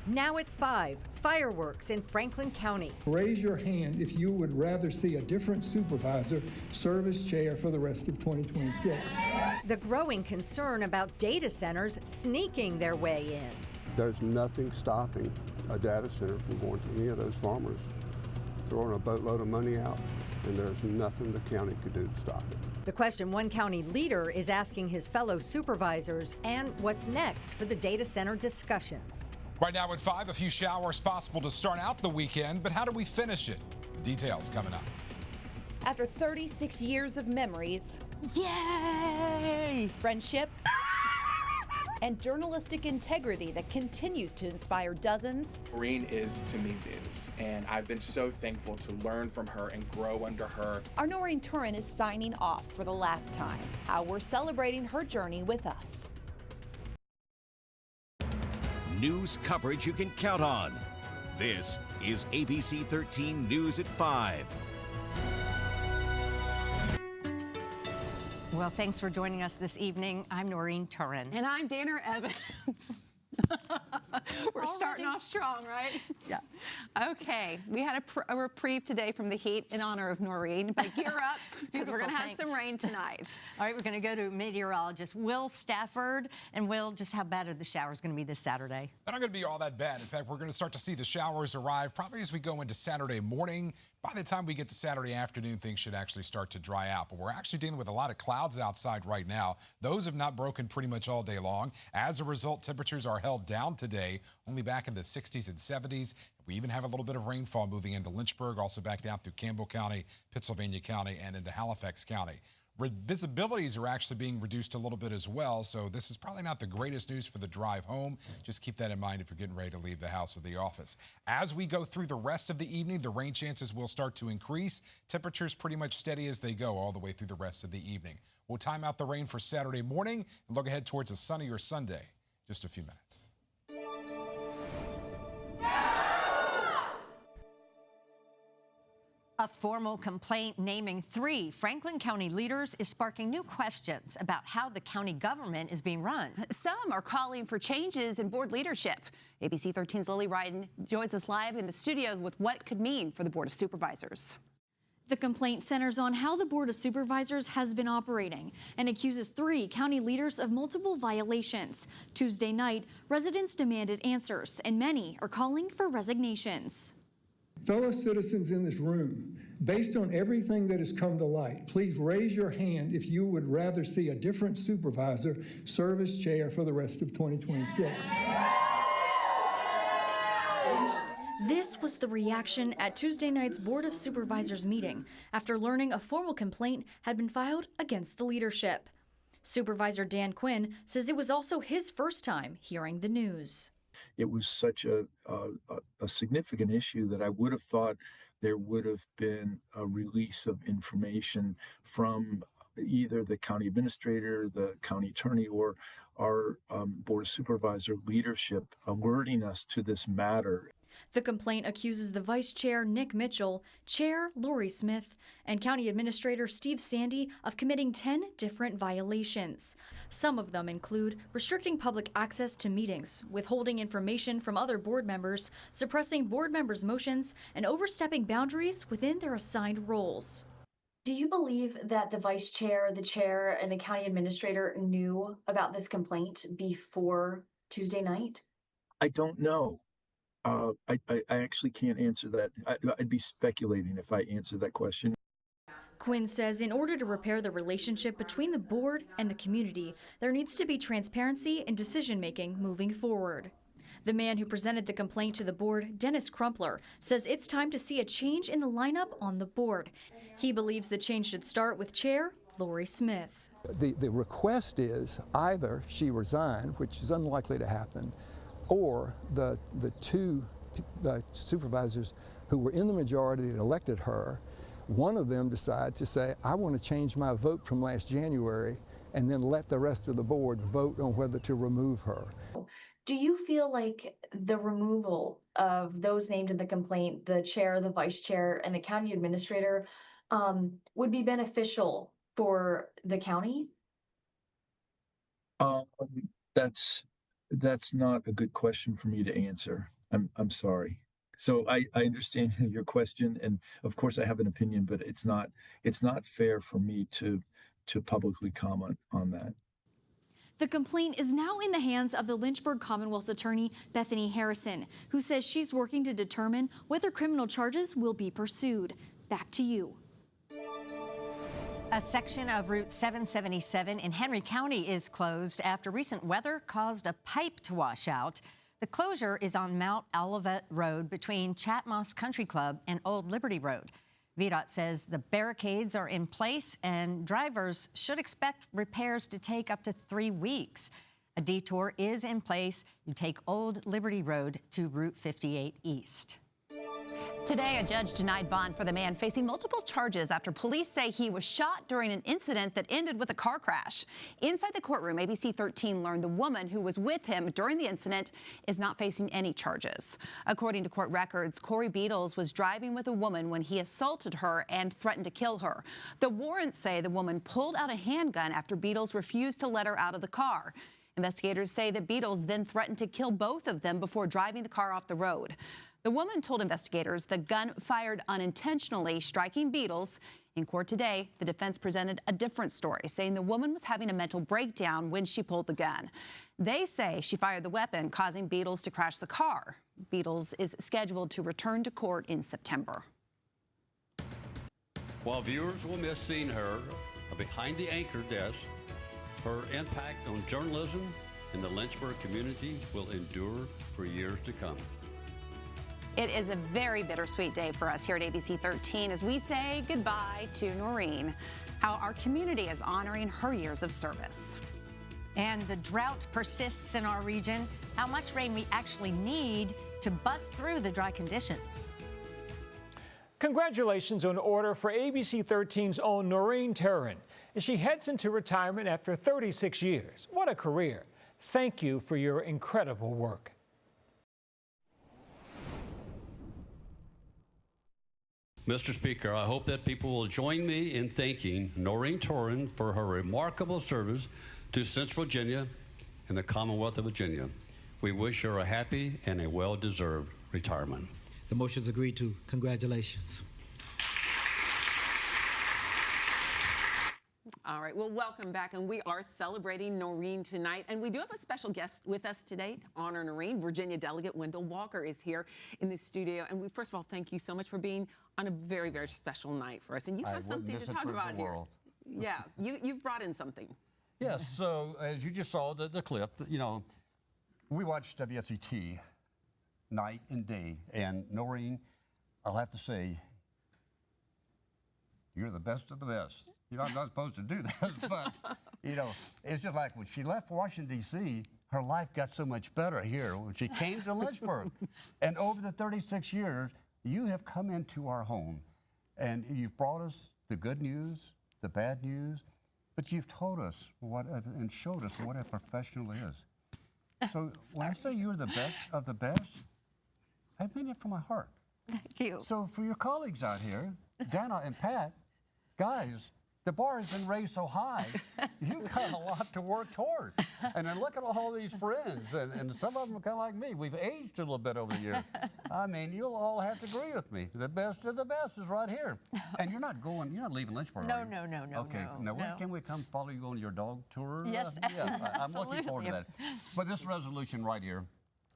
Now at 5, fireworks in Franklin County. Raise your hand if you would rather see a different supervisor serve as chair for the rest of 2026. The growing concern about data centers sneaking their way in. There's nothing stopping a data center from going to any of those farmers, throwing a boatload of money out, and there's nothing the county could do to stop it. The question one county leader is asking his fellow supervisors, and what's next for the data center discussions. Right now at 5, a few showers possible to start out the weekend, but how do we finish it? Details coming up. After 36 years of memories, yay! Friendship, and journalistic integrity that continues to inspire dozens. Noreen is, to me, news, and I've been so thankful to learn from her and grow under her. Our Noreen Turyn is signing off for the last time. How we're celebrating her journey with us. News coverage you can count on. This is ABC 13 News at 5. Well, thanks for joining us this evening. I'm Noreen Turyn. And I'm Dana Evans. We're starting off strong, right? Yeah. Okay, we had a reprieve today from the heat in honor of Noreen, but gear up because we're going to have some rain tonight. All right, we're going to go to meteorologist Will Stafford. And Will, just how bad are the showers going to be this Saturday? They're not going to be all that bad. In fact, we're going to start to see the showers arrive probably as we go into Saturday morning. By the time we get to Saturday afternoon, things should actually start to dry out. But we're actually dealing with a lot of clouds outside right now. Those have not broken pretty much all day long. As a result, temperatures are held down today, only back in the 60s and 70s. We even have a little bit of rainfall moving into Lynchburg, also back down through Campbell County, Pittsylvania County, and into Halifax County. Visibilities are actually being reduced a little bit as well, so this is probably not the greatest news for the drive home. Just keep that in mind if you're getting ready to leave the house or the office. As we go through the rest of the evening, the rain chances will start to increase. Temperatures pretty much steady as they go all the way through the rest of the evening. We'll time out the rain for Saturday morning and look ahead towards a sunnier Sunday. Just a few minutes. A formal complaint naming 3 Franklin County leaders is sparking new questions about how the county government is being run. Some are calling for changes in board leadership. ABC 13's Lily Ryden joins us live in the studio with what it could mean for the Board of Supervisors. The complaint centers on how the Board of Supervisors has been operating and accuses 3 county leaders of multiple violations. Tuesday night, residents demanded answers, and many are calling for resignations. Fellow citizens in this room, based on everything that has come to light, please raise your hand if you would rather see a different supervisor serve as chair for the rest of 2026. This was the reaction at Tuesday night's Board of Supervisors meeting after learning a formal complaint had been filed against the leadership. Supervisor Dan Quinn says it was also his first time hearing the news. It was such a significant issue that I would have thought there would have been a release of information from either the county administrator, the county attorney, or our Board of Supervisor leadership alerting us to this matter. The complaint accuses the Vice Chair, Nick Mitchell, Chair, Lori Smith, and County Administrator Steve Sandy of committing 10 different violations. Some of them include restricting public access to meetings, withholding information from other board members, suppressing board members' motions, and overstepping boundaries within their assigned roles. Do you believe that the Vice Chair, the Chair, and the County Administrator knew about this complaint before Tuesday night? I don't know. I actually can't answer that. I'd be speculating if I answered that question. Quinn says in order to repair the relationship between the board and the community, there needs to be transparency in decision-making moving forward. The man who presented the complaint to the board, Dennis Crumpler, says it's time to see a change in the lineup on the board. He believes the change should start with Chair Lori Smith. The request is either she resign, which is unlikely to happen, or the 2 supervisors who were in the majority that elected her, one of them decide to say, I want to change my vote from last January, and then let the rest of the board vote on whether to remove her. Do you feel like the removal of those named in the complaint, the chair, the vice chair, and the county administrator, would be beneficial for the county? That's not a good question for me to answer. I'm sorry. So I understand your question, and of course I have an opinion, but it's not fair for me to publicly comment on that. The complaint is now in the hands of the Lynchburg Commonwealth's attorney, Bethany Harrison, who says she's working to determine whether criminal charges will be pursued. Back to you. A section of Route 777 in Henry County is closed after recent weather caused a pipe to wash out. The closure is on Mount Olivet Road between Chatmoss Country Club and Old Liberty Road. VDOT says the barricades are in place and drivers should expect repairs to take up to 3 weeks. A detour is in place. You take Old Liberty Road to Route 58 East. Today, a judge denied bond for the man facing multiple charges after police say he was shot during an incident that ended with a car crash. Inside the courtroom, ABC 13 learned the woman who was with him during the incident is not facing any charges. According to court records, Corey Beatles was driving with a woman when he assaulted her and threatened to kill her. The warrants say the woman pulled out a handgun after Beatles refused to let her out of the car. Investigators say that Beatles then threatened to kill both of them before driving the car off the road. The woman told investigators the gun fired unintentionally, striking Beatles. In court today, the defense presented a different story, saying the woman was having a mental breakdown when she pulled the gun. They say she fired the weapon, causing Beatles to crash the car. Beatles is scheduled to return to court in September. While viewers will miss seeing her behind the anchor desk, her impact on journalism and the Lynchburg community will endure for years to come. It is a very bittersweet day for us here at ABC 13 as we say goodbye to Noreen, how our community is honoring her years of service. And the drought persists in our region. How much rain we actually need to bust through the dry conditions. Congratulations on order for ABC 13's own Noreen Turyn as she heads into retirement after 36 years. What a career. Thank you for your incredible work. Mr. Speaker, I hope that people will join me in thanking Noreen Turyn for her remarkable service to Central Virginia and the Commonwealth of Virginia. We wish her a happy and a well-deserved retirement. The motion is agreed to. Congratulations. All right, well, welcome back, and we are celebrating Noreen tonight, and we do have a special guest with us today to honor Noreen. Virginia Delegate Wendell Walker is here in the studio, and we first of all thank you so much for being on a very, very special night for us, and you have something to talk about here. Yeah, you've brought in something. Yes, so as you just saw the clip, you know, we watch WSET night and day, and Noreen, I'll have to say, you're the best of the best. You know, I'm not supposed to do that, but, you know, it's just like when she left Washington, D.C., her life got so much better here when she came to Lynchburg. And over the 36 years, you have come into our home, and you've brought us the good news, the bad news, but you've told us what and showed us what a professional is. So when I say you're the best of the best, I mean it from my heart. Thank you. So for your colleagues out here, Dana and Pat, guys, the bar has been raised so high, you've got a lot to work toward. And then look at all these friends, and some of them are kind of like me. We've aged a little bit over the years. I mean, you'll all have to agree with me. The best of the best is right here. And you're not leaving Lynchburg, No, are you? no. Okay, now when can we come follow you on your dog tour? Yes, yeah, I'm looking forward to absolutely. that. But this resolution right here,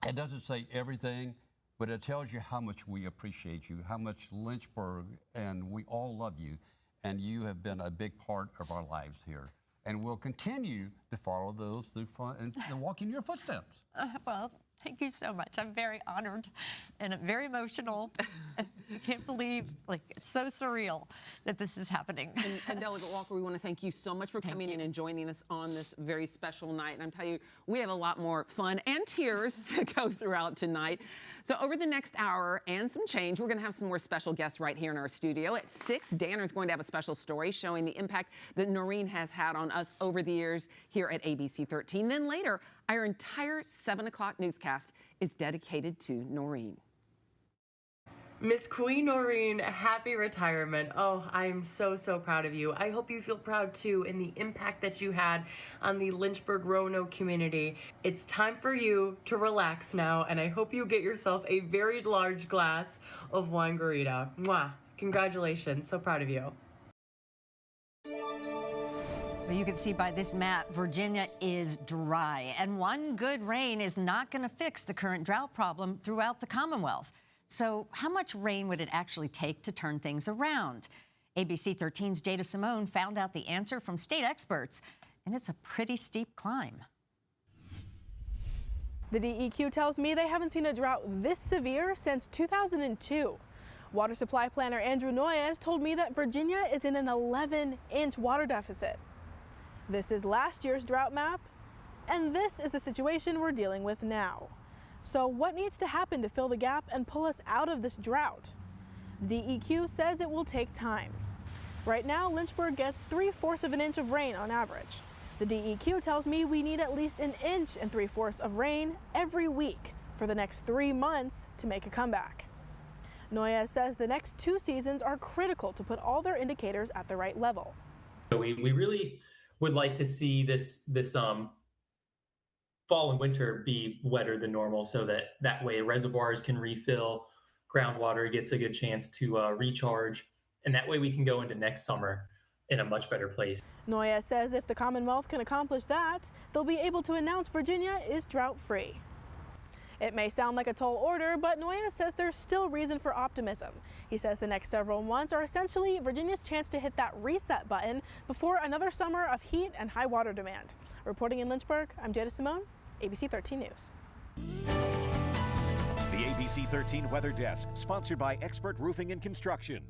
it doesn't say everything, but it tells you how much we appreciate you, how much Lynchburg and we all love you. And you have been a big part of our lives here. And we'll continue to follow those through and walk in your footsteps. Well, thank you so much. I'm very honored and very emotional. I can't believe, it's so surreal that this is happening. And Delegate Walker, we want to thank you so much for coming in and joining us on this very special night. And I'm telling you, we have a lot more fun and tears to go throughout tonight. So over the next hour and some change, we're going to have some more special guests right here in our studio. At 6, Danner's going to have a special story showing the impact that Noreen has had on us over the years here at ABC 13. Then later, our entire 7 o'clock newscast is dedicated to Noreen. Miss Queen Noreen, happy retirement. Oh, I am so, so proud of you. I hope you feel proud too in the impact that you had on the Lynchburg Roanoke community. It's time for you to relax now, and I hope you get yourself a very large glass of wine garita. Mwah. Congratulations. So proud of you. Well, you can see by this map, Virginia is dry, and one good rain is not going to fix the current drought problem throughout the Commonwealth. So how much rain would it actually take to turn things around? ABC 13's Jada Simone found out the answer from state experts, and it's a pretty steep climb. The DEQ tells me they haven't seen a drought this severe since 2002. Water supply planner Andrew Noyes told me that Virginia is in an 11-inch water deficit. This is last year's drought map, and this is the situation we're dealing with now. So what needs to happen to fill the gap and pull us out of this drought? DEQ says it will take time. Right now, Lynchburg gets 3/4 of an inch of rain on average. The DEQ tells me we need at least 1 3/4 inches of rain every week for the next 3 months to make a comeback. Noyes says the next 2 seasons are critical to put all their indicators at the right level. So we really would like to see this fall and winter be wetter than normal, so that way reservoirs can refill, groundwater gets a good chance to recharge, and that way we can go into next summer in a much better place. Noyes says if the Commonwealth can accomplish that, they'll be able to announce Virginia is drought-free. It may sound like a tall order, but Noyes says there's still reason for optimism. He says the next several months are essentially Virginia's chance to hit that reset button before another summer of heat and high water demand. Reporting in Lynchburg, I'm Jada Simone, ABC 13 News. The ABC 13 Weather Desk, sponsored by Expert Roofing and Construction.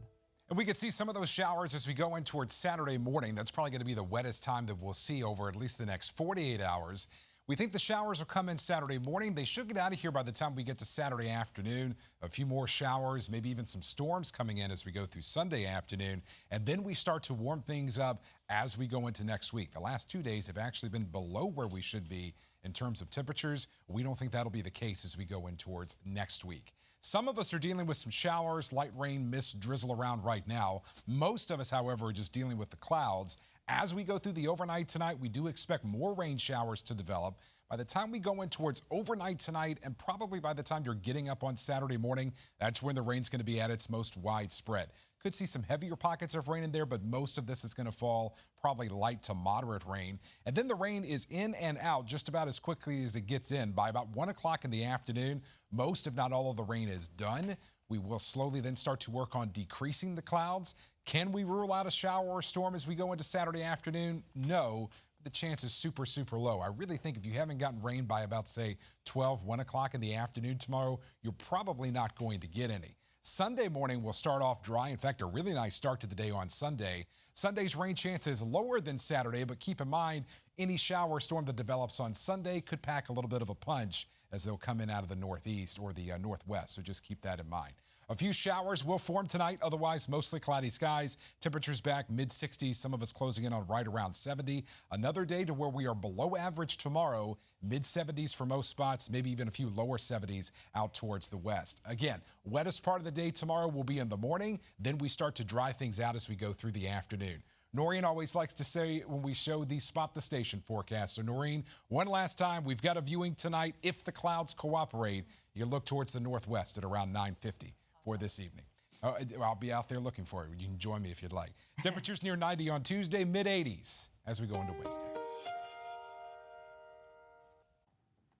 And we could see some of those showers as we go in towards Saturday morning. That's probably going to be the wettest time that we'll see over at least the next 48 hours. We think the showers will come in Saturday morning. They should get out of here by the time we get to Saturday afternoon. A few more showers, maybe even some storms coming in as we go through Sunday afternoon. And then we start to warm things up as we go into next week. The last 2 days have actually been below where we should be in terms of temperatures. We don't think that'll be the case as we go in towards next week. Some of us are dealing with some showers, light rain, mist, drizzle around right now. Most of us, however, are just dealing with the clouds. As we go through the overnight tonight, we do expect more rain showers to develop. By the time we go in towards overnight tonight, and probably by the time you're getting up on Saturday morning, that's when the rain's going to be at its most widespread. Could see some heavier pockets of rain in there, but most of this is going to fall probably light to moderate rain. And then the rain is in and out just about as quickly as it gets in. By about 1 o'clock in the afternoon, most if not all of the rain is done. We will slowly then start to work on decreasing the clouds. Can we rule out a shower or storm as we go into Saturday afternoon? No. The chance is super, super low. I really think if you haven't gotten rain by about, say, 1 o'clock in the afternoon tomorrow, you're probably not going to get any. Sunday morning will start off dry. In fact, a really nice start to the day on Sunday. Sunday's rain chance is lower than Saturday, but keep in mind, any shower or storm that develops on Sunday could pack a little bit of a punch as they'll come in out of the northeast or the northwest, so just keep that in mind. A few showers will form tonight, otherwise mostly cloudy skies. Temperatures back mid-60s, some of us closing in on right around 70. Another day to where we are below average tomorrow, mid-70s for most spots, maybe even a few lower 70s out towards the west. Again, wettest part of the day tomorrow will be in the morning, then we start to dry things out as we go through the afternoon. Noreen always likes to say when we show the Spot the Station forecast. So, Noreen, one last time, we've got a viewing tonight. If the clouds cooperate, you look towards the northwest at around 9:50 for this evening. I'll be out there looking for you. You can join me if you'd like. Temperatures near 90 on Tuesday, mid-80s as we go into Wednesday.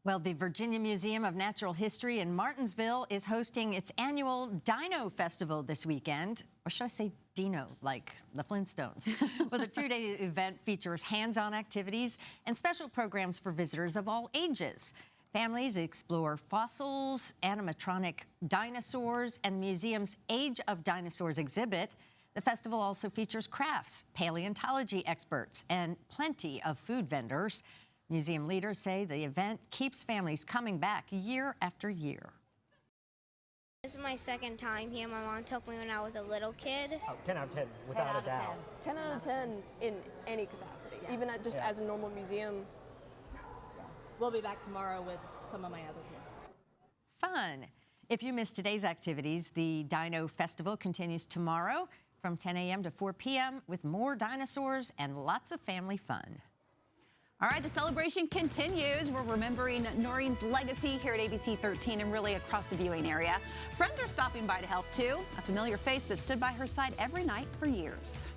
Well, the Virginia Museum of Natural History in Martinsville is hosting its annual Dino Festival this weekend. Or should I say Dino, like the Flintstones? Well, the 2-day event features hands-on activities and special programs for visitors of all ages. Families explore fossils, animatronic dinosaurs, and the museum's Age of Dinosaurs exhibit. The festival also features crafts, paleontology experts, and plenty of food vendors. Museum leaders say the event keeps families coming back year after year. This is my second time here. My mom took me when I was a little kid. Oh, 10 out of 10, without a doubt. 10 out of 10 in any capacity, even as a normal museum. We'll be back tomorrow with some of my other kids. Fun. If you missed today's activities, the Dino Festival continues tomorrow from 10 a.m. to 4 p.m. with more dinosaurs and lots of family fun. All right, the celebration continues. We're remembering Noreen's legacy here at ABC 13 and really across the viewing area. Friends are stopping by to help too. A familiar face that stood by her side every night for years.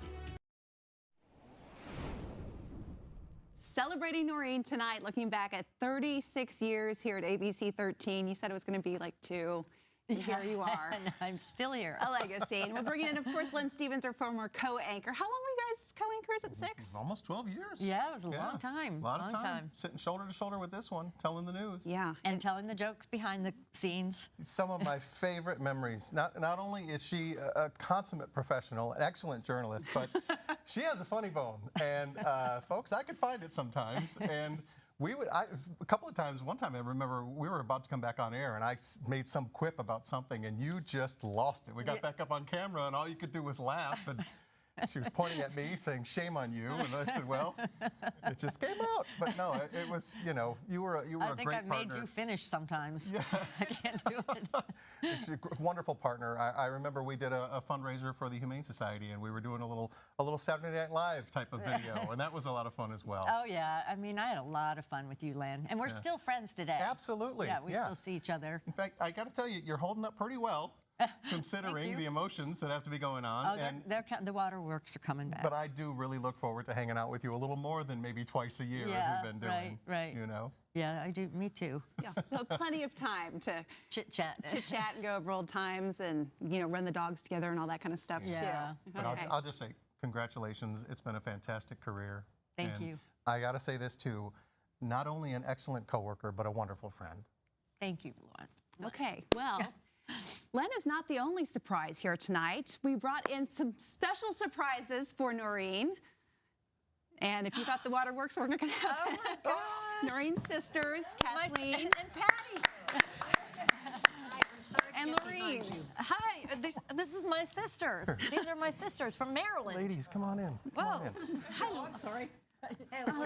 Celebrating Noreen tonight, looking back at 36 years here at ABC 13. You said it was going to be like 2. And here you are. And I'm still here. A legacy. And we're bringing in, of course, Lynn Stevens, our former co-anchor. How long were you guys co-anchors at 6? Almost 12 years. Yeah, it was a long time. A lot of time. Sitting shoulder to shoulder with this one, telling the news. Yeah. And telling the jokes behind the scenes. Some of my favorite memories. Not only is she a consummate professional, an excellent journalist, but she has a funny bone. And folks, I could find it sometimes. And a couple of times, one time I remember we were about to come back on air and I made some quip about something and you just lost it. We got back up on camera and all you could do was laugh. And she was pointing at me saying, "Shame on you." And I said, well, it just came out. But no, it was, you know, you were a great partner. I think I've made you finish sometimes. Yeah. I can't do it. It's a wonderful partner. I remember we did a fundraiser for the Humane Society and we were doing a little Saturday Night Live type of video. And that was a lot of fun as well. Oh, yeah. I mean, I had a lot of fun with you, Lynn. And we're still friends today. Absolutely. Yeah, we still see each other. In fact, I got to tell you, you're holding up pretty well. Considering the emotions that have to be going on. Oh, the waterworks are coming back. But I do really look forward to hanging out with you a little more than maybe twice a year as we've been doing. Right. You know? Yeah, I do. Me too. Yeah, so plenty of time to chit-chat and go over old times and, you know, run the dogs together and all that kind of stuff, too. But I'll just say congratulations. It's been a fantastic career. Thank you. I got to say this, too. Not only an excellent coworker, but a wonderful friend. Thank you, Lauren. Okay, well... Len is not the only surprise here tonight. We brought in some special surprises for Noreen. And if you thought the waterworks weren't going to happen, Noreen's sisters, Kathleen and Patty. and Lorene. Hi, this is my sisters. These are my sisters from Maryland. Ladies, come on in. Come on in. Hello. I'm sorry. Hello.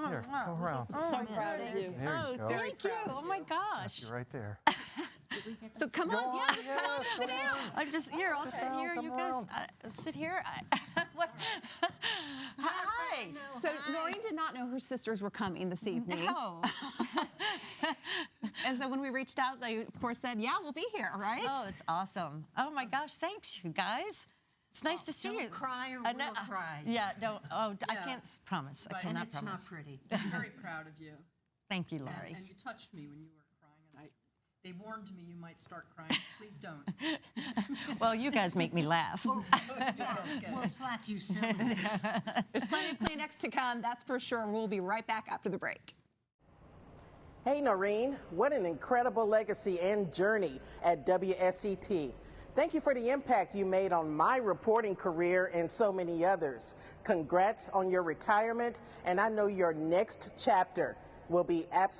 Here, come around. So proud of you. There you go. Thank you. Oh my gosh. You're right there. So come on, sit down. I'm just here. I'll sit here. You guys sit here. Hi. So Noreen did not know her sisters were coming this evening. No. And so when we reached out, they of course said, "Yeah, we'll be here." Right? Oh, it's awesome. Oh my gosh, thanks you guys. It's nice to see you. Don't cry or we'll cry. Yeah, don't. Oh, I can't promise. I cannot it's promise. It's not pretty. I'm very proud of you. Thank you, Laurie. And you touched me when you were crying, and they warned me you might start crying. Please don't. Well, you guys make me laugh. We'll slap you soon. There's plenty of Kleenex to come, that's for sure. We'll be right back after the break. Hey, Noreen, what an incredible legacy and journey at WSET. Thank you for the impact you made on my reporting career and so many others. Congrats on your retirement, and I know your next chapter will be absolutely